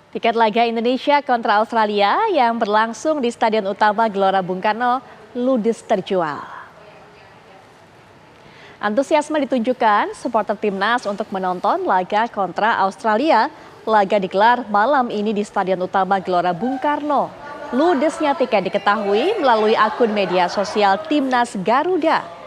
Tiket laga Indonesia kontra Australia yang berlangsung di Stadion Utama Gelora Bung Karno ludes terjual. Antusiasme ditunjukkan supporter timnas untuk menonton laga kontra Australia. Laga digelar malam ini di Stadion Utama Gelora Bung Karno. Ludesnya tiket diketahui melalui akun media sosial Timnas Garuda.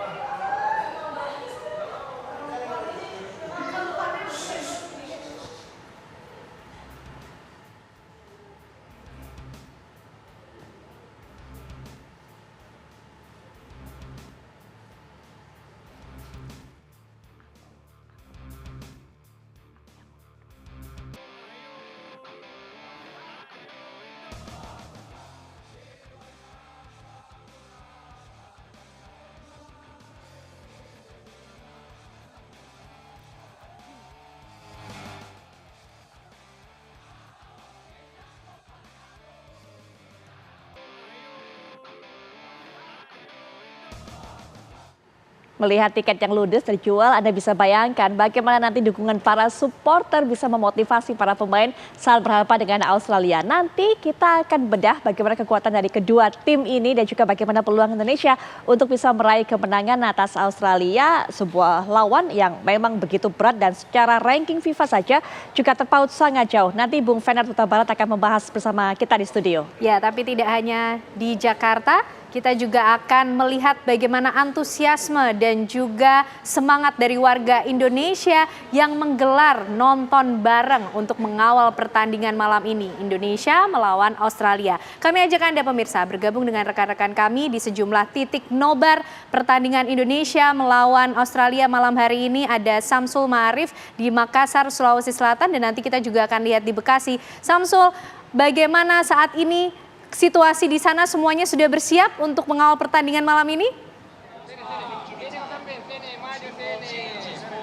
Melihat tiket yang ludes terjual, Anda bisa bayangkan bagaimana nanti dukungan para supporter bisa memotivasi para pemain saat berhadapan dengan Australia. Nanti kita akan bedah bagaimana kekuatan dari kedua tim ini dan juga bagaimana peluang Indonesia untuk bisa meraih kemenangan atas Australia, sebuah lawan yang memang begitu berat dan secara ranking FIFA saja juga terpaut sangat jauh. Nanti Bung Fener Huta Barat akan membahas bersama kita di studio. Ya, tapi tidak hanya di Jakarta. Kita juga akan melihat bagaimana antusiasme dan juga semangat dari warga Indonesia yang menggelar nonton bareng untuk mengawal pertandingan malam ini. Indonesia melawan Australia. Kami ajak Anda pemirsa bergabung dengan rekan-rekan kami di sejumlah titik nobar pertandingan Indonesia melawan Australia malam hari ini. Ada Samsul Ma'arif di Makassar, Sulawesi Selatan, dan nanti kita juga akan lihat di Bekasi. Samsul, bagaimana saat ini situasi di sana, semuanya sudah bersiap untuk mengawal pertandingan malam ini?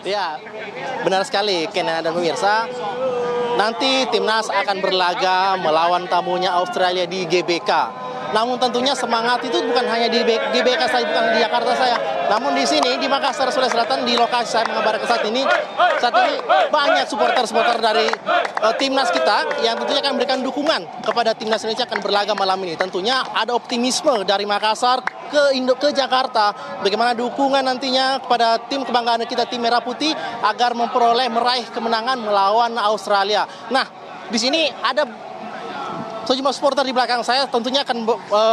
Ya, benar sekali Kena dan pemirsa. Nanti timnas akan berlaga melawan tamunya Australia di GBK. Namun tentunya semangat itu bukan hanya di GBK saja, bukan di Jakarta saya. Namun di sini, di Makassar, Sulawesi Selatan, di lokasi saya mengabarkan saat ini banyak supporter-supporter dari timnas kita yang tentunya akan memberikan dukungan kepada timnas Indonesia akan berlaga malam ini. Tentunya ada optimisme dari Makassar ke Jakarta. Bagaimana dukungan nantinya kepada tim kebanggaan kita, tim Merah Putih, agar meraih kemenangan melawan Australia. Nah, di sini ada sejumlah supporter di belakang saya tentunya akan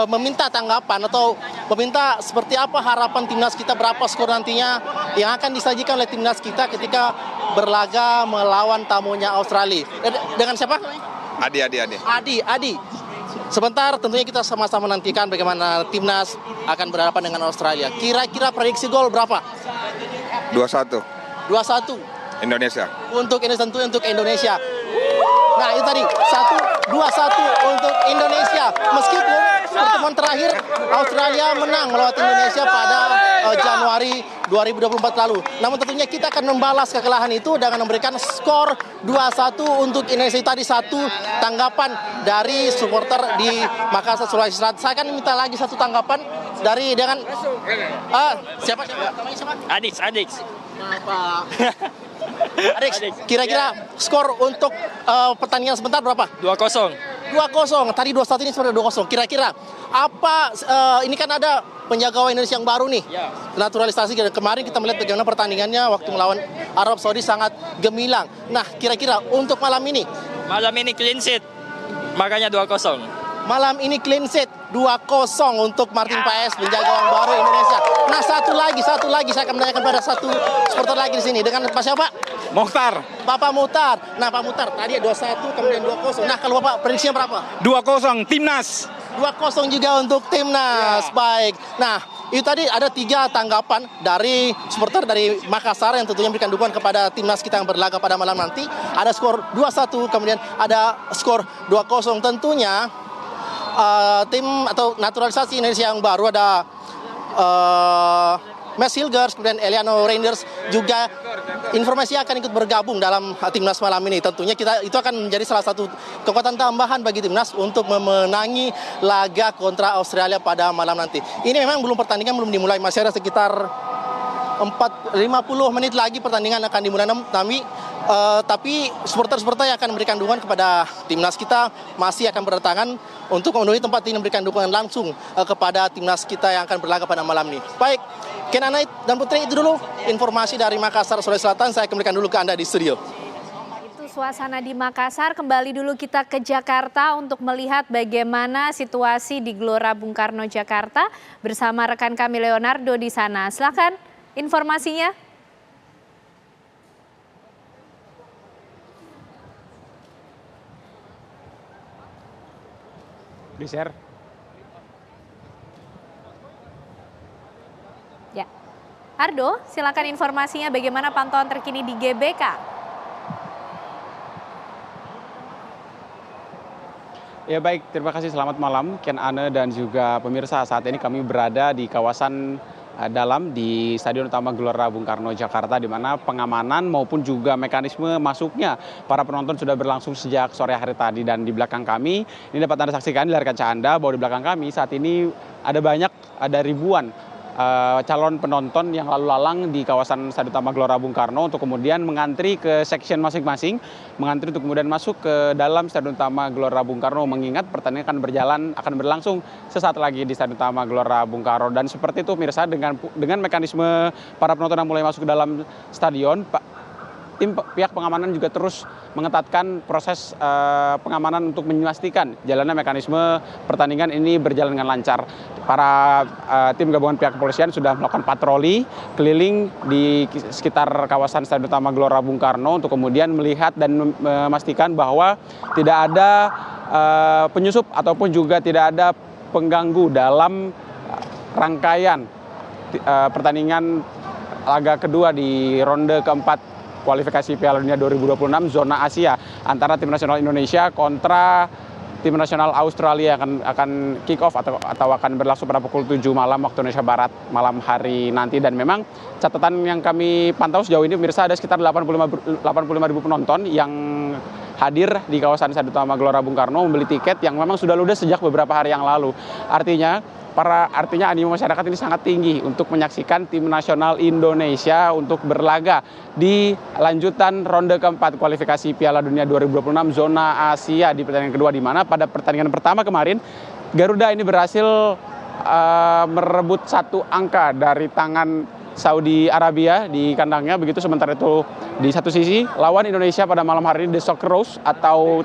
meminta tanggapan atau meminta seperti apa harapan timnas kita, berapa skor nantinya yang akan disajikan oleh timnas kita ketika berlaga melawan tamunya Australia. Dengan siapa? Adi. Sebentar tentunya kita sama-sama nantikan bagaimana timnas akan berhadapan dengan Australia. Kira-kira prediksi gol berapa? 2-1. 2-1. Indonesia. Untuk Indonesia. Nah, itu tadi 2-1 untuk Indonesia. Meskipun pertemuan terakhir Australia menang melawan Indonesia pada Januari 2024 lalu. Namun tentunya kita akan membalas kekalahan itu dengan memberikan skor 2-1 untuk Indonesia. Tadi satu tanggapan dari supporter di Makassar, Sulawesi Selatan. Saya akan minta lagi satu tanggapan dengan siapa? Namanya siapa? Adik. Adik, kira-kira skor untuk pertandingan sebentar berapa? 2-0. 2-0. Tadi 2-1 ini sebenarnya 2-0. Kira-kira apa ini kan ada penjaga Indonesia yang baru nih. Ya. Naturalisasi kemarin kita melihat bagaimana pertandingannya waktu melawan Arab Saudi sangat gemilang. Nah, kira-kira untuk malam ini? Malam ini clean sheet. Makanya 2-0. Malam ini clean sheet 2-0 untuk Martin Paes, penjaga gawang baru Indonesia. Nah, satu lagi saya akan menanyakan pada satu supporter lagi di sini dengan Pak siapa? Mokhtar. Bapak Muhtar. Nah, Pak Muhtar, tadi 2-1 kemudian 2-0. Nah, kalau Bapak prediksinya berapa? 2-0 timnas. 2-0 juga untuk timnas. Ya. Baik. Nah, itu tadi ada 3 tanggapan dari supporter dari Makassar yang tentunya memberikan dukungan kepada timnas kita yang berlaga pada malam nanti. Ada skor 2-1, kemudian ada skor 2-0. Tentunya tim atau naturalisasi Indonesia yang baru ada Max Hilgers, kemudian Eliano Reinders juga informasi akan ikut bergabung dalam timnas malam ini. Tentunya itu akan menjadi salah satu kekuatan tambahan bagi timnas untuk memenangi laga kontra Australia pada malam nanti. Ini memang pertandingan belum dimulai, masih ada sekitar 50 menit lagi pertandingan akan dimulai. Tapi supporter-supporter yang akan memberikan dukungan kepada timnas kita masih akan berdatangan untuk memenuhi tempat ini, memberikan dukungan langsung kepada timnas kita yang akan berlaga pada malam ini. Baik, Ken Anait dan Putri, itu dulu informasi dari Makassar, Sulawesi Selatan. Saya kembalikan dulu ke Anda di studio. Suasana di Makassar, kembali dulu kita ke Jakarta untuk melihat bagaimana situasi di Gelora Bung Karno Jakarta bersama rekan kami Leonardo di sana. Silakan informasinya. Di-share. Ya, Ardo, silakan informasinya bagaimana pantauan terkini di GBK. Ya baik, terima kasih, selamat malam Ken Ane dan juga pemirsa. Saat ini kami berada di kawasan dalam di Stadion Utama Gelora Bung Karno Jakarta, di mana pengamanan maupun juga mekanisme masuknya para penonton sudah berlangsung sejak sore hari tadi. Dan di belakang kami, ini dapat Anda saksikan di layar kaca Anda bahwa di belakang kami saat ini ada ribuan calon penonton yang lalu lalang di kawasan Stadion Utama Gelora Bung Karno untuk kemudian mengantri ke section masing-masing, mengantri untuk kemudian masuk ke dalam Stadion Utama Gelora Bung Karno, mengingat pertandingan akan berlangsung sesaat lagi di Stadion Utama Gelora Bung Karno. Dan seperti itu pemirsa, dengan mekanisme para penonton yang mulai masuk ke dalam stadion, pihak pengamanan juga terus mengetatkan proses pengamanan untuk memastikan jalannya mekanisme pertandingan ini berjalan dengan lancar. Para tim gabungan pihak kepolisian sudah melakukan patroli keliling di sekitar kawasan Stadion Utama Gelora Bung Karno untuk kemudian melihat dan memastikan bahwa tidak ada penyusup ataupun juga tidak ada pengganggu dalam rangkaian pertandingan laga kedua di ronde keempat kualifikasi Piala Dunia 2026 zona Asia antara tim nasional Indonesia kontra tim nasional Australia yang akan kick off atau akan berlangsung pada pukul 7 malam waktu Indonesia Barat malam hari nanti. Dan memang catatan yang kami pantau sejauh ini pemirsa, ada sekitar 85.000 penonton yang hadir di kawasan Stadion Utama Gelora Bung Karno membeli tiket yang memang sudah ludes sejak beberapa hari yang lalu. Artinya animo masyarakat ini sangat tinggi untuk menyaksikan tim nasional Indonesia untuk berlaga di lanjutan ronde keempat kualifikasi Piala Dunia 2026 zona Asia di pertandingan kedua, di mana pada pertandingan pertama kemarin Garuda ini berhasil merebut 1 angka dari tangan Saudi Arabia di kandangnya. Begitu sementara itu di satu sisi lawan Indonesia pada malam hari ini The Socceroos atau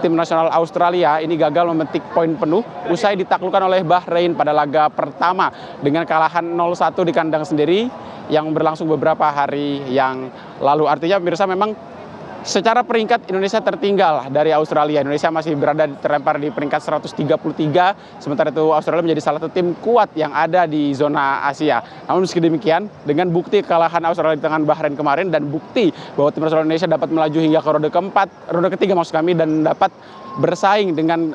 tim nasional Australia ini gagal memetik poin penuh usai ditaklukkan oleh Bahrain pada laga pertama dengan kalahan 0-1 di kandang sendiri yang berlangsung beberapa hari yang lalu. Artinya pemirsa, memang secara peringkat Indonesia tertinggal dari Australia. Indonesia masih terlempar di peringkat 133, sementara itu Australia menjadi salah satu tim kuat yang ada di zona Asia. Namun meski demikian, dengan bukti kekalahan Australia di tangan Bahrain kemarin dan bukti bahwa tim nasional Indonesia dapat melaju hingga ke ronde ketiga maksud kami, dan dapat bersaing dengan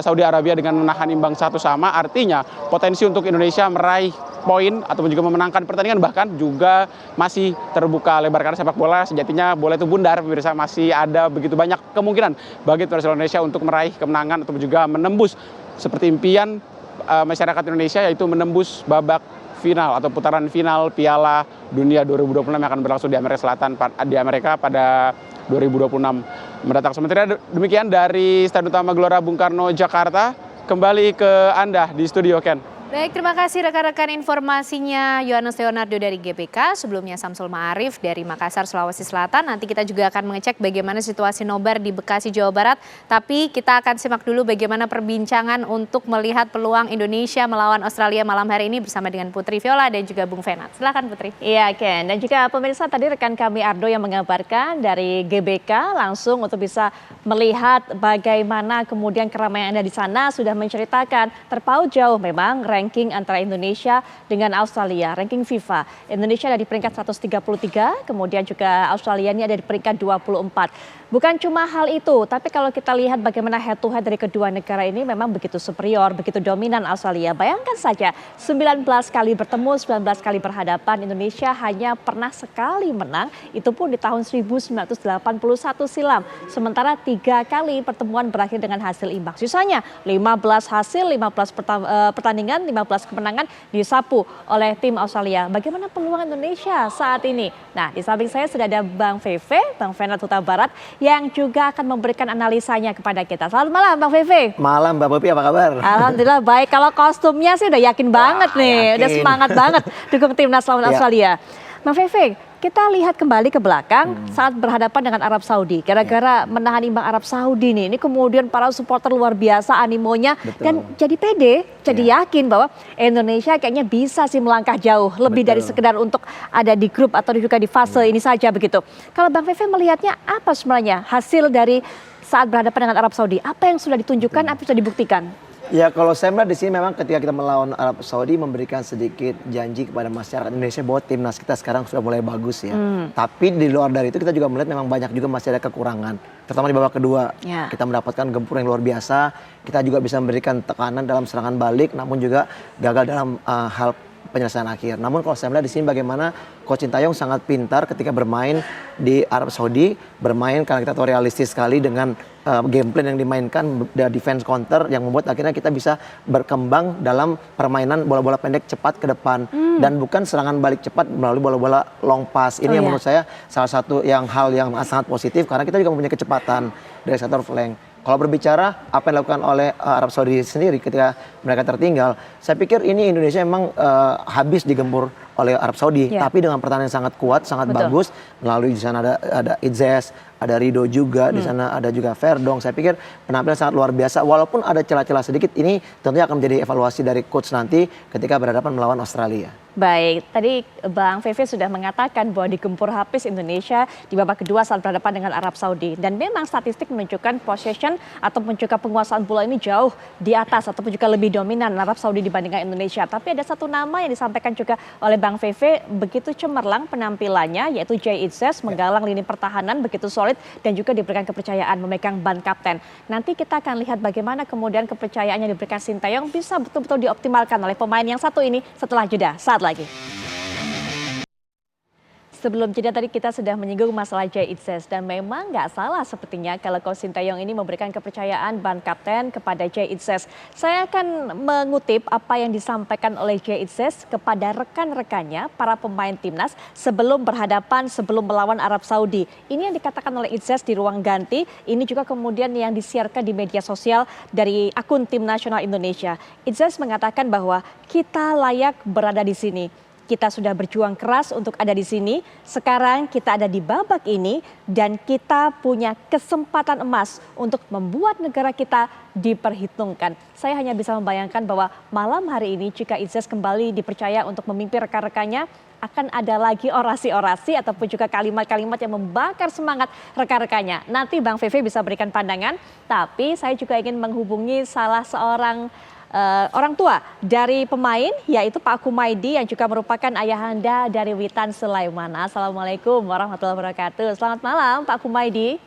Saudi Arabia dengan menahan imbang 1-1, artinya potensi untuk Indonesia meraih poin ataupun juga memenangkan pertandingan bahkan juga masih terbuka lebar, karena sepak bola sejatinya bola itu bundar pemirsa. Masih ada begitu banyak kemungkinan bagi tim nasional Indonesia untuk meraih kemenangan ataupun juga menembus seperti impian masyarakat Indonesia, yaitu menembus babak final atau putaran final Piala Dunia 2026 yang akan berlangsung di Amerika pada 2026 mendatang. Sementara demikian dari Stadion Utama Gelora Bung Karno Jakarta, kembali ke Anda di studio, Ken. Baik, terima kasih rekan-rekan informasinya Yohanes Leonardo dari GBK, sebelumnya Samsul Ma'arif dari Makassar, Sulawesi Selatan. Nanti kita juga akan mengecek bagaimana situasi nobar di Bekasi, Jawa Barat. Tapi kita akan simak dulu bagaimana perbincangan untuk melihat peluang Indonesia melawan Australia malam hari ini bersama dengan Putri Viola dan juga Bung Venat. Silakan Putri. Iya Ken, dan juga pemirsa, tadi rekan kami Ardo yang mengabarkan dari GBK langsung untuk bisa melihat bagaimana kemudian keramaian ada di sana, sudah menceritakan terpaut jauh memang ranking antara Indonesia dengan Australia, ranking FIFA. Indonesia ada di peringkat 133, kemudian juga Australia ini ada di peringkat 24. Bukan cuma hal itu, tapi kalau kita lihat bagaimana head to head dari kedua negara ini memang begitu superior, begitu dominan Australia. Bayangkan saja 19 kali bertemu, 19 kali berhadapan, Indonesia hanya pernah sekali menang, itu pun di tahun 1981 silam. Sementara 3 kali pertemuan berakhir dengan hasil imbang. Sisanya 15 hasil, 15 pertandingan 15 kemenangan disapu oleh tim Australia. Bagaimana peluang Indonesia saat ini? Nah, di samping saya sudah ada Bang Feve, Bang Fernand Huta Barat, yang juga akan memberikan analisanya kepada kita. Selamat malam Bang Feve. Malam Mbak Popi, apa kabar? Alhamdulillah baik. Kalau kostumnya sih udah yakin banget nih, udah semangat banget dukung timnas lawan Australia. Bang Feve, kita lihat kembali ke belakang saat berhadapan dengan Arab Saudi. Gara-gara menahan imbang Arab Saudi nih, ini kemudian para supporter luar biasa animonya. Betul. Dan jadi pede, jadi yakin bahwa Indonesia kayaknya bisa sih melangkah jauh. Lebih dari sekedar untuk ada di grup atau juga di fase ini saja begitu. Kalau Bang Feve melihatnya apa sebenarnya hasil dari saat berhadapan dengan Arab Saudi? Apa yang sudah ditunjukkan, apa yang sudah dibuktikan? Ya kalau saya melihat di sini memang ketika kita melawan Arab Saudi memberikan sedikit janji kepada masyarakat Indonesia bahwa timnas kita sekarang sudah mulai bagus ya. Tapi di luar dari itu kita juga melihat memang banyak juga masih ada kekurangan. Terutama di babak kedua kita mendapatkan gempur yang luar biasa. Kita juga bisa memberikan tekanan dalam serangan balik namun juga gagal dalam hal penyelesaian akhir. Namun kalau saya melihat di sini bagaimana Coach Sintayong sangat pintar ketika bermain di Arab Saudi, bermain karena kita tahu realistis sekali dengan game plan yang dimainkan, defense counter yang membuat akhirnya kita bisa berkembang dalam permainan bola-bola pendek cepat ke depan dan bukan serangan balik cepat melalui bola-bola long pass. Ini yang menurut saya salah satu hal yang sangat positif karena kita juga mempunyai kecepatan dari sektor flank. Kalau berbicara apa yang dilakukan oleh Arab Saudi sendiri ketika mereka tertinggal, saya pikir ini Indonesia memang habis digempur oleh Arab Saudi, tapi dengan pertahanan yang sangat kuat, sangat bagus. Melalui di sana ada Izzes, ada Rido juga, di sana ada juga Verdong. Saya pikir penampilan sangat luar biasa. Walaupun ada celah-celah sedikit, ini tentunya akan menjadi evaluasi dari coach nanti ketika berhadapan melawan Australia. Baik, tadi Bang Feve sudah mengatakan bahwa digempur habis Indonesia di babak kedua saat berhadapan dengan Arab Saudi. Dan memang statistik menunjukkan possession ataupun juga penguasaan bola ini jauh di atas ataupun juga lebih dominan Arab Saudi dibandingkan Indonesia. Tapi ada satu nama yang disampaikan juga oleh Bang Feve begitu cemerlang penampilannya, yaitu Jay Izzes menggalang lini pertahanan begitu solid dan juga diberikan kepercayaan memegang ban kapten. Nanti kita akan lihat bagaimana kemudian kepercayaan yang diberikan Sintayong bisa betul-betul dioptimalkan oleh pemain yang satu ini setelah jeda. Saat lagi. Sebelum jeda tadi kita sudah menyinggung masalah Jay Izzes dan memang nggak salah sepertinya kalau Coach Sintayong ini memberikan kepercayaan ban kapten kepada Jay Izzes. Saya akan mengutip apa yang disampaikan oleh Jay Izzes kepada rekan-rekannya para pemain timnas sebelum melawan Arab Saudi. Ini yang dikatakan oleh Izzes di ruang ganti, ini juga kemudian yang disiarkan di media sosial dari akun Tim Nasional Indonesia. Izzes mengatakan bahwa kita layak berada di sini. Kita sudah berjuang keras untuk ada di sini. Sekarang kita ada di babak ini dan kita punya kesempatan emas untuk membuat negara kita diperhitungkan. Saya hanya bisa membayangkan bahwa malam hari ini jika Izzes kembali dipercaya untuk memimpin rekan-rekannya, akan ada lagi orasi-orasi ataupun juga kalimat-kalimat yang membakar semangat rekan-rekannya. Nanti Bang Feve bisa berikan pandangan, tapi saya juga ingin menghubungi salah seorang orang tua dari pemain, yaitu Pak Kumaydi yang juga merupakan ayahanda dari Witan Sulaiman. Assalamualaikum warahmatullahi wabarakatuh. Selamat malam Pak Kumaydi.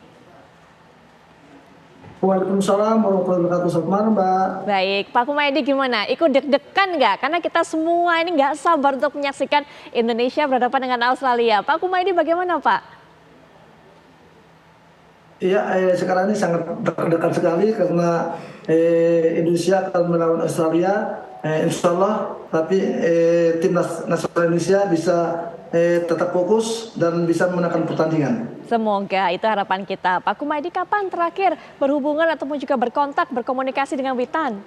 Waalaikumsalam warahmatullahi wabarakatuh. Selamat malam Mbak. Baik, Pak Kumaydi gimana? Ikut deg-degan nggak? Karena kita semua ini nggak sabar untuk menyaksikan Indonesia berhadapan dengan Australia. Pak Kumaydi bagaimana Pak? Iya, sekarang ini sangat terdekat sekali karena Indonesia akan melawan Australia, insya Allah. Tapi timnas nasional Indonesia bisa tetap fokus dan bisa memenangkan pertandingan. Semoga itu harapan kita. Pak Kumaydi, kapan terakhir berhubungan ataupun juga berkontak, berkomunikasi dengan Witan?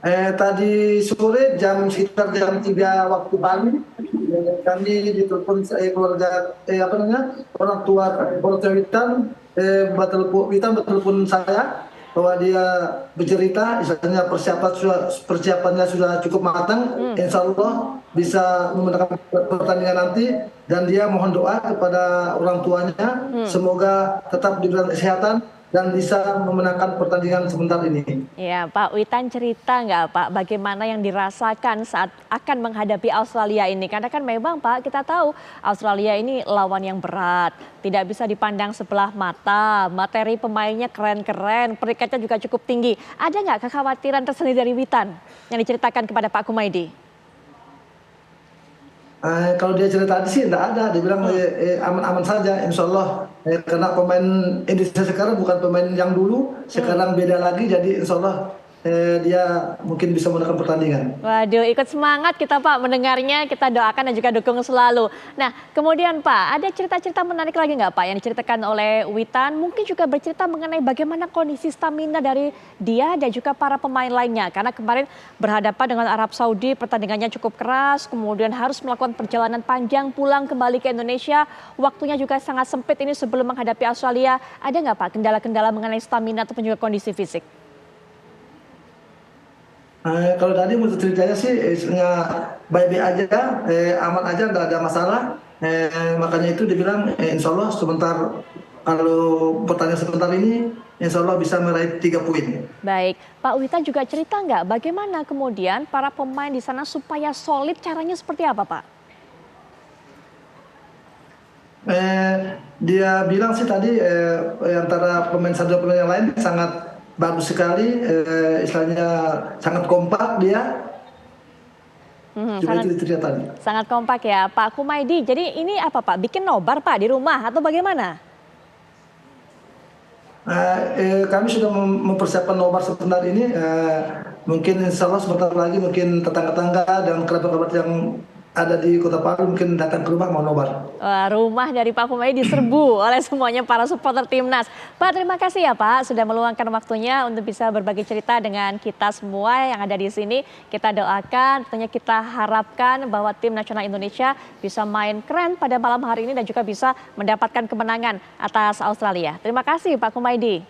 Tadi sore sekitar jam 3 waktu Bali, kami ditelepon keluarga orang tua Witan, Witan bertelepon saya bahwa dia bercerita, misalnya persiapannya sudah cukup matang, insya Allah bisa memenangkan pertandingan nanti, dan dia mohon doa kepada orang tuanya, semoga tetap diberikan kesehatan dan bisa memenangkan pertandingan sebentar ini. Ya, Pak Witan cerita nggak Pak bagaimana yang dirasakan saat akan menghadapi Australia ini? Karena kan memang Pak kita tahu Australia ini lawan yang berat, tidak bisa dipandang sebelah mata, materi pemainnya keren-keren, peringkatnya juga cukup tinggi. Ada nggak kekhawatiran tersendiri dari Witan yang diceritakan kepada Pak Kumaydi? Kalau dia cerita tadi sih enggak ada, dia bilang aman-aman saja, insya Allah. Karena pemain Indonesia sekarang bukan pemain yang dulu, sekarang beda lagi, jadi insya Allah dia mungkin bisa menangkan pertandingan. Waduh, ikut semangat kita Pak mendengarnya, kita doakan dan juga dukung selalu. Nah, kemudian Pak, ada cerita-cerita menarik lagi nggak Pak yang diceritakan oleh Witan? Mungkin juga bercerita mengenai bagaimana kondisi stamina dari dia dan juga para pemain lainnya. Karena kemarin berhadapan dengan Arab Saudi, pertandingannya cukup keras, kemudian harus melakukan perjalanan panjang pulang kembali ke Indonesia. Waktunya juga sangat sempit ini sebelum menghadapi Australia. Ada nggak Pak kendala-kendala mengenai stamina ataupun juga kondisi fisik? Kalau tadi menurut ceritanya sih baik-baik aja, aman aja, nggak ada masalah. Makanya itu dibilang insya Allah sebentar, kalau pertandingan sebentar ini insya Allah bisa meraih 3 poin. Baik, Pak Witan juga cerita nggak bagaimana kemudian para pemain di sana supaya solid, caranya seperti apa Pak? Dia bilang sih tadi antara pemain satu dan pemain yang lain sangat bagus sekali, istilahnya sangat kompak dia. Sangat kompak ya Pak Kumaydi. Jadi ini apa Pak? Bikin nobar Pak di rumah atau bagaimana? Kami sudah mempersiapkan nobar sebentar ini. Mungkin insya Allah sebentar lagi mungkin tetangga-tetangga dan kerabat-kerabat yang ada di Kota Palu mungkin datang ke rumah mau nobar. Rumah dari Pak Kumaydi diserbu oleh semuanya para supporter timnas. Pak, terima kasih ya Pak sudah meluangkan waktunya untuk bisa berbagi cerita dengan kita semua yang ada di sini. Kita doakan, tentunya kita harapkan bahwa tim nasional Indonesia bisa main keren pada malam hari ini dan juga bisa mendapatkan kemenangan atas Australia. Terima kasih Pak Kumaydi.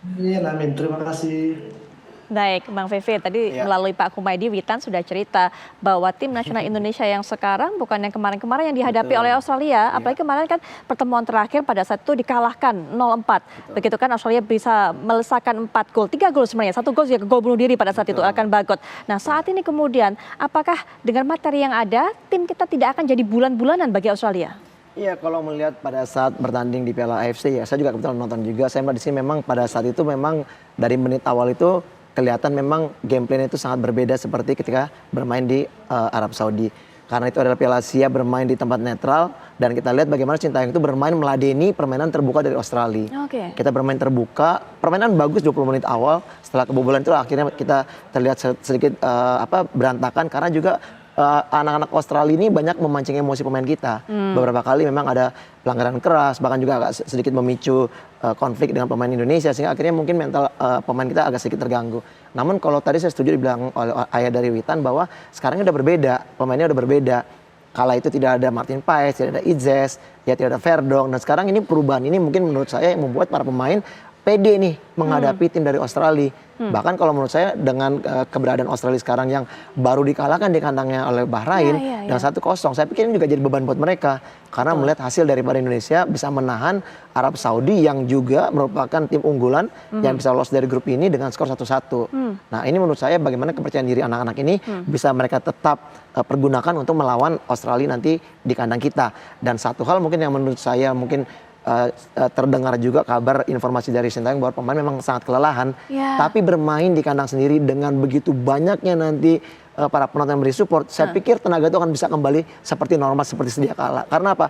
Amin, terima kasih. Baik, Bang Veve, tadi melalui Pak Kumaydi, Witan sudah cerita bahwa tim nasional Indonesia yang sekarang bukan yang kemarin-kemarin yang dihadapi oleh Australia. Apalagi kemarin kan pertemuan terakhir pada saat itu dikalahkan 0-4. Begitu kan Australia bisa melesakkan 4 gol. 3 gol sebenarnya, 1 gol juga gol bunuh diri pada saat itu akan Bagot. Nah saat ini kemudian, apakah dengan materi yang ada, tim kita tidak akan jadi bulan-bulanan bagi Australia? Iya, kalau melihat pada saat bertanding di Piala AFC ya, saya juga kebetulan nonton juga. Saya melihat di sini memang pada saat itu memang dari menit awal itu kelihatan memang gameplaynya itu sangat berbeda seperti ketika bermain di Arab Saudi. Karena itu adalah Piala Asia bermain di tempat netral dan kita lihat bagaimana Sintayong itu bermain meladeni permainan terbuka dari Australia. Kita bermain terbuka, permainan bagus 20 menit awal. Setelah kebobolan itu akhirnya kita terlihat sedikit berantakan karena juga anak-anak Australia ini banyak memancing emosi pemain kita. Beberapa kali memang ada pelanggaran keras, bahkan juga agak sedikit memicu konflik dengan pemain Indonesia, sehingga akhirnya mungkin mental pemain kita agak sedikit terganggu. Namun kalau tadi saya setuju dibilang oleh ayah dari Witan bahwa sekarang udah berbeda, pemainnya udah berbeda. Kala itu tidak ada Martin Paes, tidak ada Izes, ya tidak ada Verdong, dan sekarang ini perubahan ini mungkin menurut saya yang membuat para pemain pede nih menghadapi tim dari Australia. Bahkan kalau menurut saya dengan keberadaan Australia sekarang yang baru dikalahkan di kandangnya oleh Bahrain dengan 1-0, saya pikir ini juga jadi beban buat mereka. Karena melihat hasil daripada Indonesia bisa menahan Arab Saudi yang juga merupakan tim unggulan yang bisa lolos dari grup ini dengan skor 1-1. Nah ini menurut saya bagaimana kepercayaan diri anak-anak ini bisa mereka tetap pergunakan untuk melawan Australia nanti di kandang kita. Dan satu hal mungkin yang menurut saya mungkin terdengar juga kabar informasi dari Sintayong bahwa pemain memang sangat kelelahan, tapi bermain di kandang sendiri dengan begitu banyaknya nanti para penonton yang beri support, saya pikir tenaga itu akan bisa kembali seperti normal seperti sedia kala. Karena apa?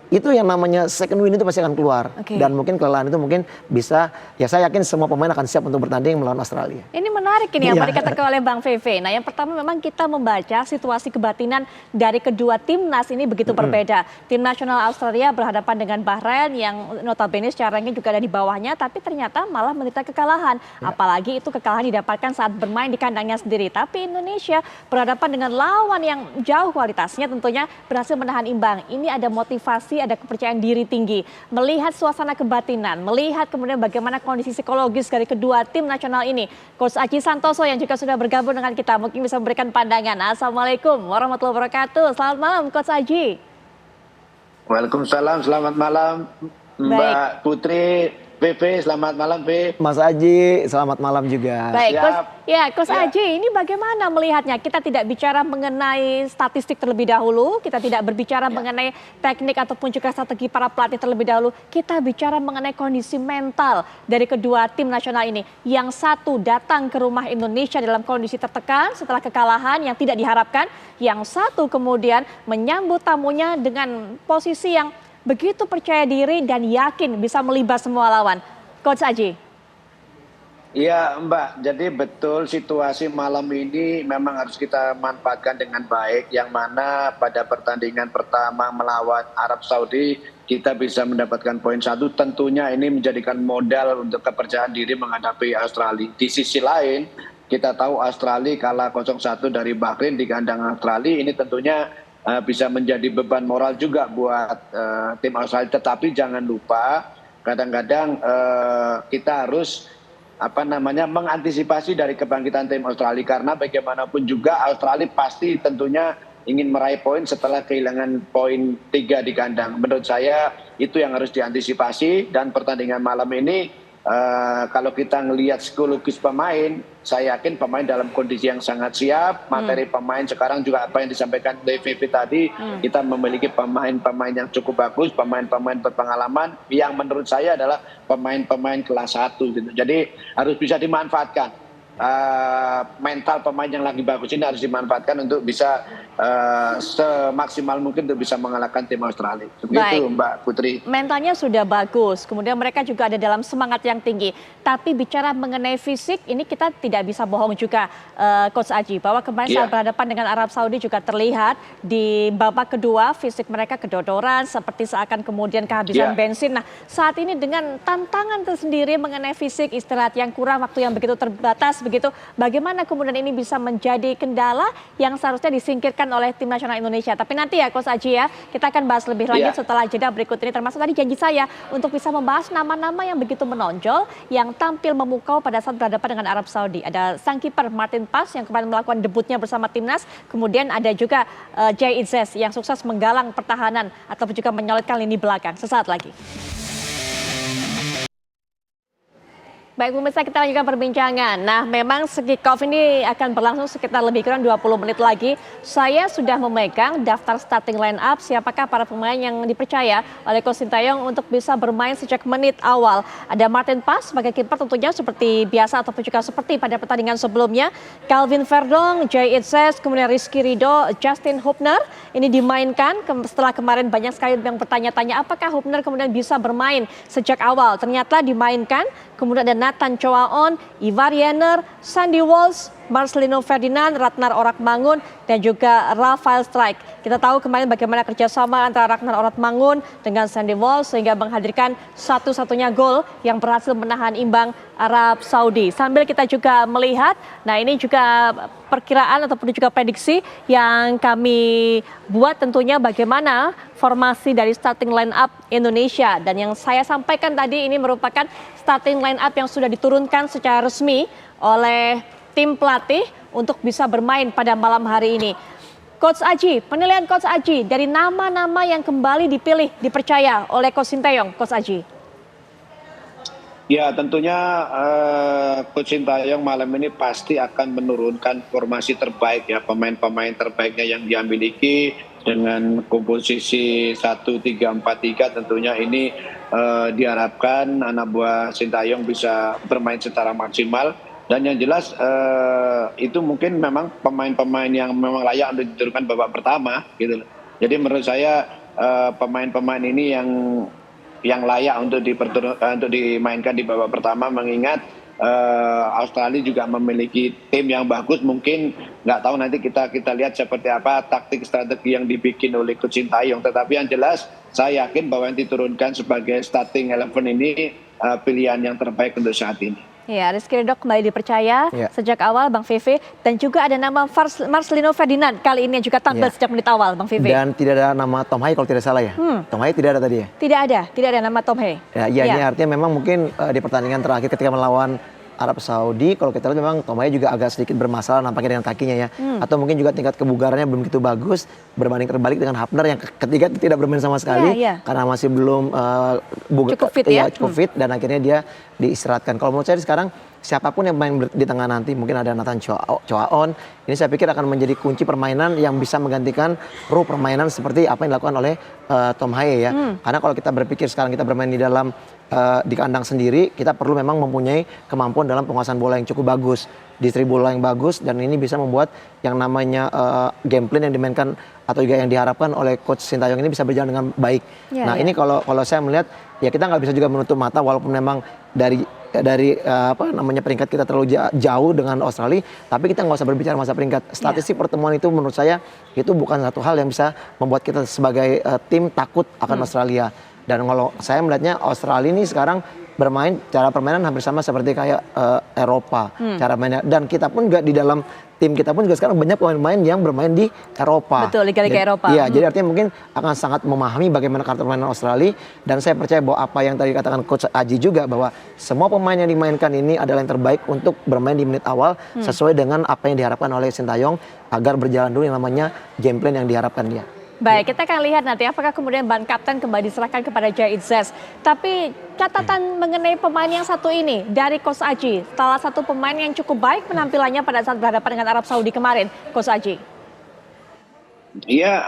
Itu yang namanya second win itu pasti akan keluar. Dan mungkin kelelahan itu mungkin bisa, ya saya yakin semua pemain akan siap untuk bertanding melawan Australia. Ini menarik ini yang dikatakan oleh Bang Veve. Nah yang pertama memang kita membaca situasi kebatinan dari kedua timnas ini begitu berbeda. Tim nasional Australia berhadapan dengan Bahrain yang notabene secara ranking juga ada di bawahnya, tapi ternyata malah menderita kekalahan. Apalagi itu kekalahan didapatkan saat bermain di kandangnya sendiri. Tapi Indonesia berhadapan dengan lawan yang jauh kualitasnya tentunya berhasil menahan imbang. Ini ada motivasi, ada kepercayaan diri tinggi, melihat suasana kebatinan, melihat kemudian bagaimana kondisi psikologis dari kedua tim nasional ini. Coach Aji Santoso yang juga sudah bergabung dengan kita mungkin bisa memberikan pandangan. Assalamualaikum warahmatullahi wabarakatuh. Selamat malam Coach Aji. Waalaikumsalam, selamat malam Mbak Putri. VV, selamat malam V. Mas Aji, selamat malam juga. Baik, Coach Aji, ini bagaimana melihatnya? Kita tidak bicara mengenai statistik terlebih dahulu, kita tidak berbicara mengenai teknik ataupun juga strategi para pelatih terlebih dahulu. Kita bicara mengenai kondisi mental dari kedua tim nasional ini. Yang satu datang ke rumah Indonesia dalam kondisi tertekan setelah kekalahan yang tidak diharapkan. Yang satu kemudian menyambut tamunya dengan posisi yang begitu percaya diri dan yakin bisa melibas semua lawan. Coach Aji. Iya Mbak, jadi betul situasi malam ini memang harus kita manfaatkan dengan baik, yang mana pada pertandingan pertama melawan Arab Saudi kita bisa mendapatkan poin 1, tentunya ini menjadikan modal untuk kepercayaan diri menghadapi Australia. Di sisi lain kita tahu Australia kalah 0-1 dari Bahrain di kandang Australia, ini tentunya bisa menjadi beban moral juga buat tim Australia, tetapi jangan lupa kadang-kadang kita harus mengantisipasi dari kebangkitan tim Australia, karena bagaimanapun juga Australia pasti tentunya ingin meraih poin setelah kehilangan poin 3 di kandang. Menurut saya itu yang harus diantisipasi, dan pertandingan malam ini kalau kita ngelihat psikologis pemain, saya yakin pemain dalam kondisi yang sangat siap. Materi pemain sekarang juga apa yang disampaikan oleh VV tadi, kita memiliki pemain-pemain yang cukup bagus, pemain-pemain berpengalaman yang menurut saya adalah pemain-pemain kelas 1 gitu. Jadi harus bisa dimanfaatkan. Mental pemain yang lagi bagus ini harus dimanfaatkan untuk bisa semaksimal mungkin untuk bisa mengalahkan tim Australia. Begitu Mbak Putri. Mentalnya sudah bagus, kemudian mereka juga ada dalam semangat yang tinggi. Tapi bicara mengenai fisik, ini kita tidak bisa bohong juga, Coach Aji, bahwa kemarin saat berhadapan dengan Arab Saudi juga terlihat di babak kedua fisik mereka kedodoran, seperti seakan kemudian kehabisan bensin. Nah, saat ini dengan tantangan tersendiri mengenai fisik, istirahat yang kurang, waktu yang begitu terbatas, begitu, bagaimana kemudian ini bisa menjadi kendala yang seharusnya disingkirkan oleh tim nasional Indonesia. Tapi nanti ya Coach Aji ya, kita akan bahas lebih lanjut setelah jeda berikut ini, termasuk tadi janji saya untuk bisa membahas nama-nama yang begitu menonjol yang tampil memukau pada saat berhadapan dengan Arab Saudi. Ada sang kiper Martin Paes yang kemarin melakukan debutnya bersama timnas, kemudian ada juga Jay Itzes yang sukses menggalang pertahanan ataupun juga menyolidkan lini belakang. Sesaat lagi. Baik pemirsa, kita lanjutkan perbincangan. Nah, memang kick-off ini akan berlangsung sekitar lebih kurang 20 menit lagi. Saya sudah memegang daftar starting line up siapakah para pemain yang dipercaya oleh Coach Sintayong untuk bisa bermain sejak menit awal. Ada Martin Paes sebagai kiper tentunya seperti biasa ataupun juga seperti pada pertandingan sebelumnya. Calvin Verdong, Jay Itzes, kemudian Rizky Ridho, Justin Hubner ini dimainkan setelah kemarin banyak sekali yang bertanya-tanya apakah Hubner kemudian bisa bermain sejak awal. Ternyata dimainkan. Kemudian ada Nathan Choaon, Ivar Jenner, Sandy Walsh, Marcelino Ferdinand, Ratnar Oratmangun, dan juga Rafael Strijk. Kita tahu kemarin bagaimana kerjasama antara Ratnar Oratmangun dengan Sandy Walsh sehingga menghadirkan satu-satunya gol yang berhasil menahan imbang Arab Saudi. Sambil kita juga melihat, nah ini juga perkiraan ataupun juga prediksi yang kami buat tentunya bagaimana formasi dari starting line up Indonesia. Dan yang saya sampaikan tadi ini merupakan starting line up yang sudah diturunkan secara resmi oleh tim pelatih untuk bisa bermain pada malam hari ini. Coach Aji, penilaian Coach Aji dari nama-nama yang kembali dipilih, dipercaya oleh Coach Sintayong, Coach Aji. Ya tentunya Coach Sintayong malam ini pasti akan menurunkan formasi terbaik ya, pemain-pemain terbaiknya yang dia miliki dengan komposisi 1-3-4-3 tentunya ini diharapkan anak buah Sintayong bisa bermain secara maksimal. Dan yang jelas itu mungkin memang pemain-pemain yang memang layak untuk diturunkan babak pertama gitu. Jadi menurut saya pemain-pemain ini yang layak untuk dimainkan di babak pertama, mengingat Australia juga memiliki tim yang bagus. Mungkin nggak tahu nanti kita lihat seperti apa taktik strategi yang dibikin oleh Coach Sintayong. Tetapi yang jelas saya yakin bahwa yang diturunkan sebagai starting 11 ini pilihan yang terbaik untuk saat ini. Ya, Rizky Ridho kembali dipercaya sejak awal, Bang Vivi. Dan juga ada nama Marcelino Ferdinand kali ini juga tampil sejak menit awal, Bang Vivi. Dan tidak ada nama Tom Hai kalau tidak salah ya. Tom Hai tidak ada tadi ya? Tidak ada nama Tom Hai. Ya, ini artinya memang mungkin di pertandingan terakhir ketika melawan Arab Saudi, kalau kita lihat memang Tom Hai juga agak sedikit bermasalah nampaknya dengan kakinya ya. Atau mungkin juga tingkat kebugarannya belum begitu bagus, berbanding terbalik dengan Hubner yang ketiga tidak bermain sama sekali karena masih belum cukup fit dan akhirnya dia diistirahatkan. Kalau menurut saya sekarang siapapun yang main di tengah nanti, mungkin ada Nathan Choaon, ini saya pikir akan menjadi kunci permainan yang bisa menggantikan ruh permainan seperti apa yang dilakukan oleh Tom Hai ya. Karena kalau kita berpikir sekarang kita bermain di dalam di kandang sendiri, kita perlu memang mempunyai kemampuan dalam penguasaan bola yang cukup bagus, distribusi bola yang bagus, dan ini bisa membuat yang namanya game plan yang dimainkan atau juga yang diharapkan oleh Coach Sintayong ini bisa berjalan dengan baik. Ini kalau saya melihat ya kita nggak bisa juga menutup mata walaupun memang dari peringkat kita terlalu jauh dengan Australia, tapi kita nggak usah berbicara masa peringkat. Statistik pertemuan itu menurut saya itu bukan satu hal yang bisa membuat kita sebagai tim takut akan Australia. Dan kalau saya melihatnya Australia ini sekarang cara permainan hampir sama seperti kayak Eropa cara mainnya, dan kita pun juga di dalam tim kita pun juga sekarang banyak pemain-pemain yang bermain di Eropa. Betul, Liga-Liga Eropa. Iya, jadi artinya mungkin akan sangat memahami bagaimana karakter permainan Australia, dan saya percaya bahwa apa yang tadi katakan Coach Aji juga, bahwa semua pemain yang dimainkan ini adalah yang terbaik untuk bermain di menit awal sesuai dengan apa yang diharapkan oleh Sintayong agar berjalan dulu yang namanya game plan yang diharapkan dia. Baik, kita akan lihat nanti apakah kemudian ban kapten kembali diserahkan kepada Jahit Zes. Tapi catatan mengenai pemain yang satu ini dari Coach Aji, salah satu pemain yang cukup baik penampilannya pada saat berhadapan dengan Arab Saudi kemarin, Coach Aji. Iya,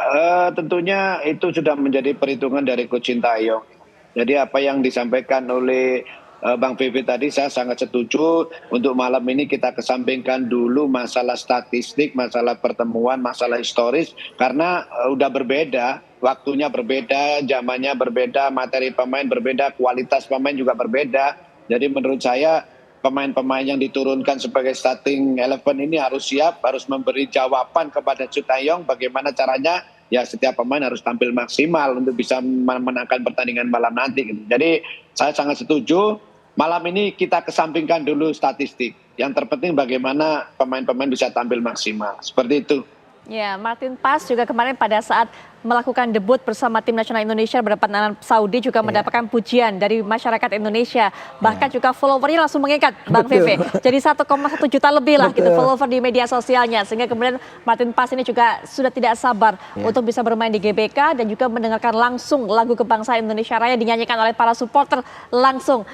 tentunya itu sudah menjadi perhitungan dari Coach Sintayong. Jadi apa yang disampaikan oleh Bang Vivi tadi saya sangat setuju. Untuk malam ini kita kesampingkan dulu masalah statistik, masalah pertemuan, masalah historis, karena udah berbeda, waktunya berbeda, zamannya berbeda, materi pemain berbeda, kualitas pemain juga berbeda. Jadi menurut saya pemain-pemain yang diturunkan sebagai starting 11 ini harus siap, harus memberi jawaban kepada Sintayong bagaimana caranya. Ya, setiap pemain harus tampil maksimal untuk bisa memenangkan pertandingan malam nanti. Jadi saya sangat setuju. Malam ini kita kesampingkan dulu statistik. Yang terpenting bagaimana pemain-pemain bisa tampil maksimal. Seperti itu. Ya, Martin Paes juga kemarin pada saat melakukan debut bersama tim nasional Indonesia berhadapan dengan Saudi juga mendapatkan pujian dari masyarakat Indonesia. Bahkan juga followernya langsung mengikat, Bang Vivi. Jadi 1,1 juta lebih lah gitu follower di media sosialnya. Sehingga kemudian Martin Paes ini juga sudah tidak sabar untuk bisa bermain di GBK dan juga mendengarkan langsung lagu kebangsaan Indonesia Raya dinyanyikan oleh para supporter langsung.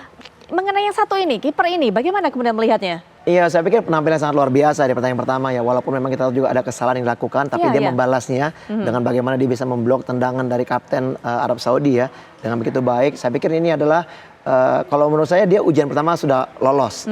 Mengenai yang satu ini, kiper ini, bagaimana kemudian melihatnya? Iya, saya pikir penampilan sangat luar biasa di pertandingan pertama ya. Walaupun memang kita tahu juga ada kesalahan yang dilakukan, tapi dia membalasnya dengan bagaimana dia bisa memblok tendangan dari kapten Arab Saudi ya dengan begitu baik. Saya pikir ini adalah kalau menurut saya dia ujian pertama sudah lolos.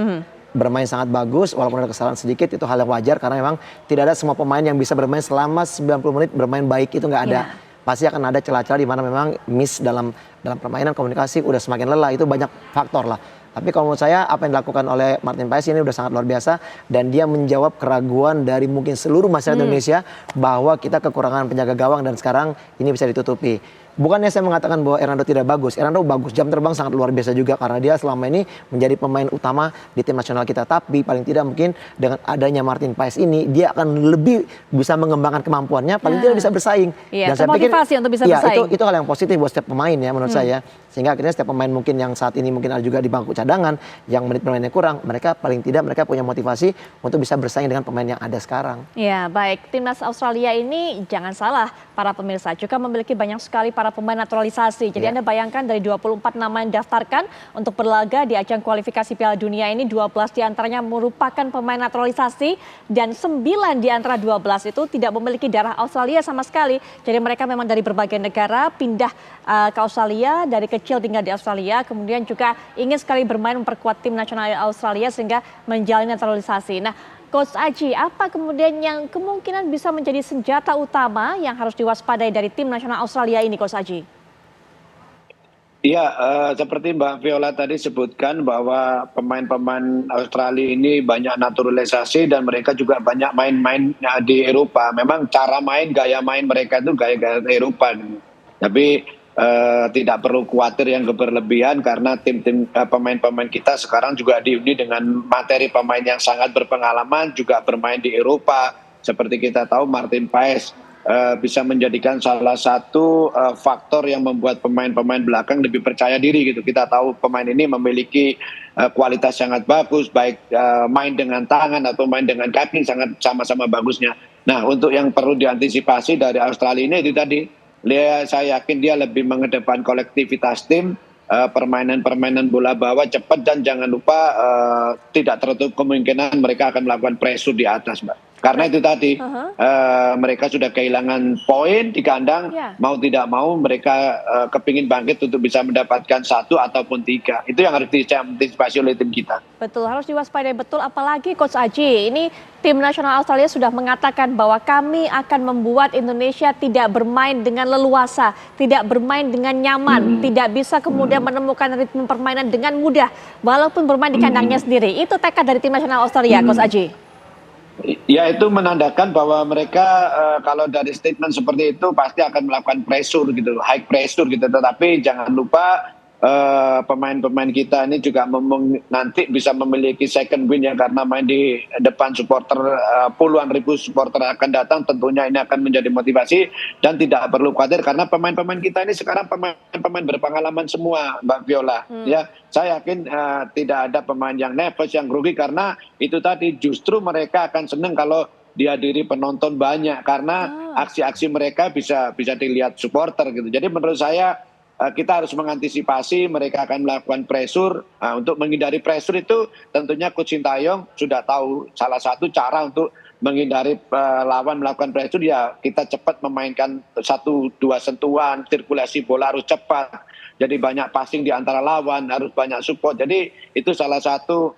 Bermain sangat bagus, walaupun ada kesalahan sedikit itu hal yang wajar karena memang tidak ada semua pemain yang bisa bermain selama 90 menit bermain baik, itu nggak ada. Pasti akan ada celah-celah di mana memang miss dalam permainan, komunikasi udah semakin lelah, itu banyak faktor lah. Tapi kalau menurut saya apa yang dilakukan oleh Martin Paes ini udah sangat luar biasa dan dia menjawab keraguan dari mungkin seluruh masyarakat Indonesia bahwa kita kekurangan penjaga gawang dan sekarang ini bisa ditutupi. Bukannya saya mengatakan bahwa Hernando tidak bagus, Hernando bagus, jam terbang sangat luar biasa juga karena dia selama ini menjadi pemain utama di tim nasional kita. Tapi paling tidak mungkin dengan adanya Martin Paes ini dia akan lebih bisa mengembangkan kemampuannya, paling tidak bisa bersaing. Dan saya pikir untuk bisa bersaing. Itu hal yang positif buat setiap pemain ya menurut saya. Sehingga akhirnya setiap pemain mungkin yang saat ini mungkin ada juga di bangku cadangan yang menit bermainnya kurang, mereka paling tidak mereka punya motivasi untuk bisa bersaing dengan pemain yang ada sekarang. Ya, baik. Timnas Australia ini jangan salah para pemirsa juga memiliki banyak sekali para pemain naturalisasi. Jadi Anda bayangkan dari 24 nama yang daftarkan untuk berlaga di ajang kualifikasi Piala Dunia ini 12 diantaranya merupakan pemain naturalisasi dan 9 di antara 12 itu tidak memiliki darah Australia sama sekali. Jadi mereka memang dari berbagai negara pindah ke Australia, dari kecil tinggal di Australia, kemudian juga ingin sekali bermain memperkuat tim nasional Australia sehingga menjalani naturalisasi. Nah, Coach Aji, apa kemudian yang kemungkinan bisa menjadi senjata utama yang harus diwaspadai dari tim nasional Australia ini, Coach Aji? Iya, seperti Mbak Viola tadi sebutkan bahwa pemain-pemain Australia ini banyak naturalisasi dan mereka juga banyak main-main di Eropa. Memang cara main, gaya main mereka itu gaya-gaya Eropa. Tapi tidak perlu khawatir yang berlebihan karena tim-tim pemain-pemain kita sekarang juga diundi dengan materi pemain yang sangat berpengalaman juga bermain di Eropa. Seperti kita tahu Martin Paes bisa menjadikan salah satu faktor yang membuat pemain-pemain belakang lebih percaya diri gitu. Kita tahu pemain ini memiliki kualitas sangat bagus, baik main dengan tangan atau main dengan kaki sangat sama-sama bagusnya. Nah, untuk yang perlu diantisipasi dari Australia ini itu tadi. Saya yakin dia lebih mengedepan kolektivitas tim, permainan-permainan bola bawah cepat dan jangan lupa tidak tertutup kemungkinan mereka akan melakukan pressure di atas, Mbak. Karena itu tadi mereka sudah kehilangan poin di kandang, mau tidak mau mereka kepingin bangkit untuk bisa mendapatkan 1 ataupun 3. Itu yang harus diantisipasi oleh tim kita. Betul, harus diwaspadai betul, apalagi Coach Aji, ini tim nasional Australia sudah mengatakan bahwa kami akan membuat Indonesia tidak bermain dengan leluasa, tidak bermain dengan nyaman, tidak bisa kemudian menemukan ritme permainan dengan mudah, walaupun bermain di kandangnya sendiri. Itu tekad dari tim nasional Australia, Coach Aji. Ya, itu menandakan bahwa mereka kalau dari statement seperti itu pasti akan melakukan pressure gitu, high pressure gitu. Tetapi jangan lupa pemain-pemain kita ini juga nanti bisa memiliki second win ya, karena main di depan supporter, puluhan ribu supporter akan datang, tentunya ini akan menjadi motivasi dan tidak perlu khawatir karena pemain-pemain kita ini sekarang pemain berpengalaman semua, Mbak Viola. Ya, saya yakin tidak ada pemain yang nervous, yang grogi, karena itu tadi justru mereka akan senang kalau dihadiri penonton banyak karena aksi-aksi mereka bisa dilihat supporter gitu. Jadi menurut saya kita harus mengantisipasi mereka akan melakukan pressure. Untuk menghindari pressure itu tentunya Coach Sintayong sudah tahu salah satu cara untuk menghindari lawan melakukan pressure ya kita cepat memainkan 1-2 sentuhan, sirkulasi bola harus cepat. Jadi banyak passing di antara lawan, harus banyak support. Jadi itu salah satu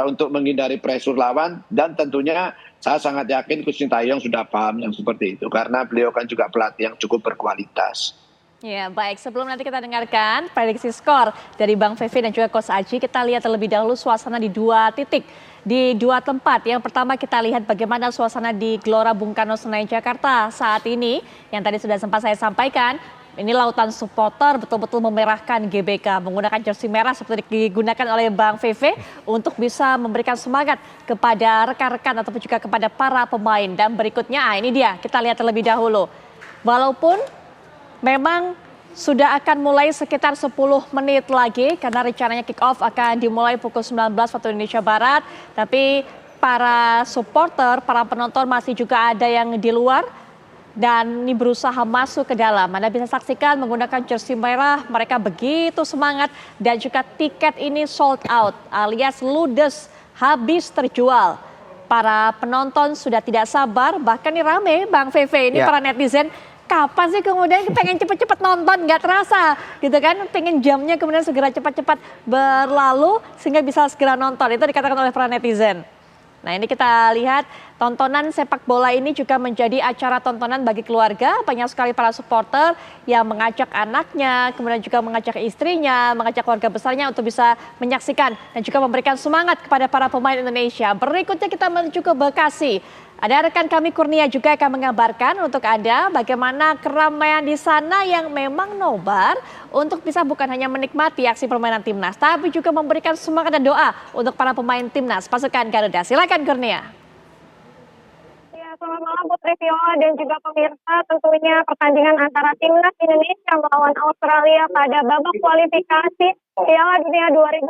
untuk menghindari pressure lawan, dan tentunya saya sangat yakin Coach Sintayong sudah paham yang seperti itu karena beliau kan juga pelatih yang cukup berkualitas. Ya, baik. Sebelum nanti kita dengarkan prediksi skor dari Bang Fefe dan juga Coach Aji, kita lihat terlebih dahulu suasana di 2 titik, di 2 tempat. Yang pertama kita lihat bagaimana suasana di Gelora Bung Karno Senayan Jakarta saat ini. Yang tadi sudah sempat saya sampaikan, ini lautan supporter betul-betul memerahkan GBK, menggunakan jersey merah seperti digunakan oleh Bang Fefe untuk bisa memberikan semangat kepada rekan-rekan ataupun juga kepada para pemain. Dan berikutnya, ini dia, kita lihat terlebih dahulu. Walaupun memang sudah akan mulai sekitar 10 menit lagi karena rencananya kick off akan dimulai pukul 19 waktu Indonesia Barat. Tapi para supporter, para penonton masih juga ada yang di luar dan ini berusaha masuk ke dalam. Anda bisa saksikan menggunakan jersey merah, mereka begitu semangat dan juga tiket ini sold out alias ludes, habis terjual. Para penonton sudah tidak sabar, bahkan ini rame Bang Fefe, ini para netizen. Kapan sih kemudian pengen cepet-cepet nonton, nggak terasa gitu kan, pengen jamnya kemudian segera cepat-cepat berlalu sehingga bisa segera nonton, itu dikatakan oleh para netizen. Nah ini kita lihat tontonan sepak bola ini juga menjadi acara tontonan bagi keluarga, banyak sekali para supporter yang mengajak anaknya, kemudian juga mengajak istrinya, mengajak keluarga besarnya untuk bisa menyaksikan dan juga memberikan semangat kepada para pemain Indonesia. Berikutnya kita menuju ke Bekasi. Ada rekan kami Kurnia juga akan mengabarkan untuk Anda bagaimana keramaian di sana yang memang nobar untuk bisa bukan hanya menikmati aksi permainan timnas, tapi juga memberikan semangat dan doa untuk para pemain timnas pasukan Garuda. Silakan Kurnia. Ya, selamat malam Putri Viola dan juga pemirsa. Tentunya pertandingan antara timnas Indonesia melawan Australia pada babak kualifikasi Piala Dunia 2026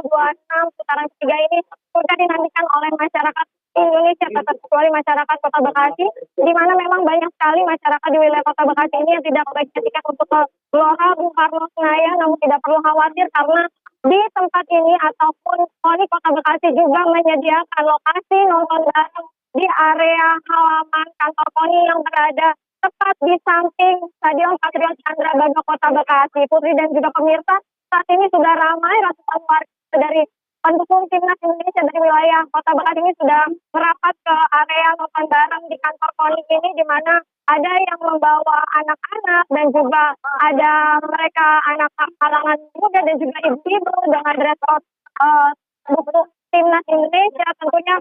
putaran ketiga ini sudah dinantikan oleh masyarakat Indonesia, terkecuali masyarakat Kota Bekasi, di mana memang banyak sekali masyarakat di wilayah Kota Bekasi ini yang tidak membagikan tiket untuk ke Gelora Bung Karno Senayan, namun tidak perlu khawatir karena di tempat ini ataupun KONI Kota Bekasi juga menyediakan lokasi nonton bareng di area halaman kantor KONI yang berada tepat di samping Stadion Patriot Candrabaga Kota Bekasi. Putri dan juga pemirsa, saat ini sudah ramai ratusan warga dari pendukung timnas Indonesia dari wilayah Kota Bekasi ini sudah merapat ke area nonton bareng di kantor KONI ini, di mana ada yang membawa anak-anak dan juga ada mereka anak kalangan muda dan juga ibu-ibu dengan dress code buku timnas Indonesia. Tentunya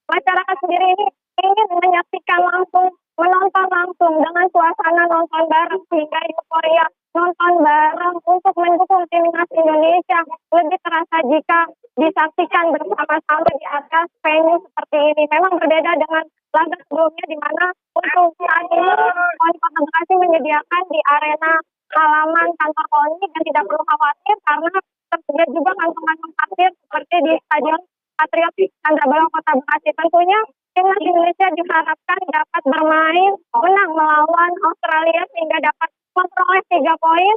masyarakat sendiri ini ingin menyaksikan langsung, menonton langsung dengan suasana nonton bareng sehingga euforia nonton bareng untuk mendukung timnas Indonesia lebih terasa jika disaksikan bersama-sama di atas venue seperti ini. Memang berbeda dengan laga sebelumnya di mana untuk saat ini KONI Kota Bekasi menyediakan di arena halaman kantor KONI dan tidak perlu khawatir karena tersedia juga kantong-kantong parkir seperti di Stadion Patriot Candrabaga Kota Bekasi. Tentunya timnas Indonesia diharapkan dapat bermain menang melawan Australia sehingga dapat memperoleh 3 poin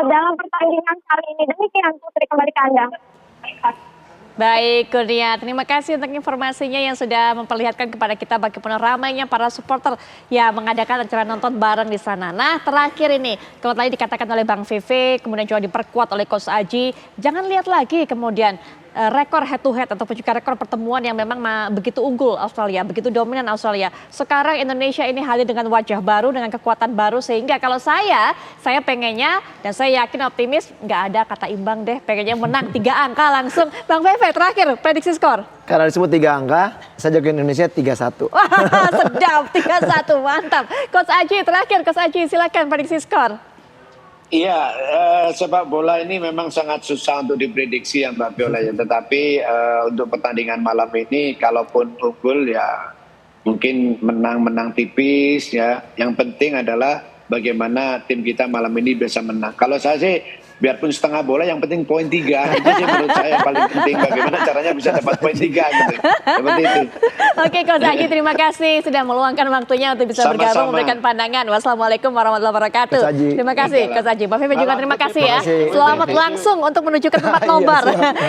dalam pertandingan kali ini. Demikian Putri, kembali ke Anda. Baik, Kurnia. Terima kasih untuk informasinya yang sudah memperlihatkan kepada kita bagaimana ramainya para supporter yang mengadakan acara nonton bareng di sana. Nah, terakhir ini, kalau tadi dikatakan oleh Bang Vivi, kemudian juga diperkuat oleh Coach Aji, jangan lihat lagi kemudian rekor head to head ataupun juga rekor pertemuan yang memang begitu unggul Australia, begitu dominan Australia. Sekarang Indonesia ini hadir dengan wajah baru, dengan kekuatan baru, sehingga kalau saya pengennya dan saya yakin optimis nggak ada kata imbang deh, pengennya menang 3 angka langsung. Bang Pepe terakhir prediksi skor. Karena disebut 3 angka, saya jagoin Indonesia 3-1. Wah, sedap 3-1, mantap. Coach Aji terakhir, Coach Aji silakan prediksi skor. Iya, sepak bola ini memang sangat susah untuk diprediksi ya Mbak Viola ya. Tetapi untuk pertandingan malam ini, kalaupun unggul ya mungkin menang tipis ya. Yang penting adalah bagaimana tim kita malam ini bisa menang. Kalau saya sih, biarpun setengah bola, yang penting poin 3. Itu sih menurut saya yang paling penting. Bagaimana caranya bisa dapat poin 3 gitu. Seperti itu. Oke, Coach Aji terima kasih sudah meluangkan waktunya untuk bisa bergabung memberikan pandangan. Wassalamualaikum warahmatullahi wabarakatuh. Terima kasih Coach Aji. Mbak Vivi juga terima kasih ya. Selamat langsung untuk menuju ke tempat nobar.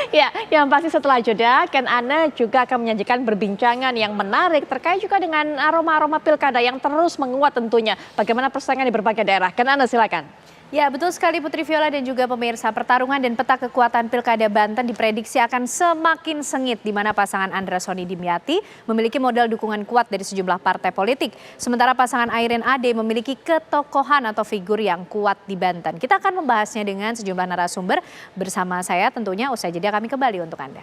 Ya, yang pasti setelah jeda, Ken Ane juga akan menyajikan perbincangan yang menarik terkait juga dengan aroma-aroma pilkada yang terus menguat tentunya. Bagaimana persaingan di berbagai daerah. Ken Ane silakan. Ya, betul sekali Putri Viola dan juga pemirsa. Pertarungan dan peta kekuatan Pilkada Banten diprediksi akan semakin sengit, di mana pasangan Andra Soni Dimyati memiliki modal dukungan kuat dari sejumlah partai politik. Sementara pasangan Airin Ade memiliki ketokohan atau figur yang kuat di Banten. Kita akan membahasnya dengan sejumlah narasumber bersama saya tentunya usai jeda kami kembali untuk Anda.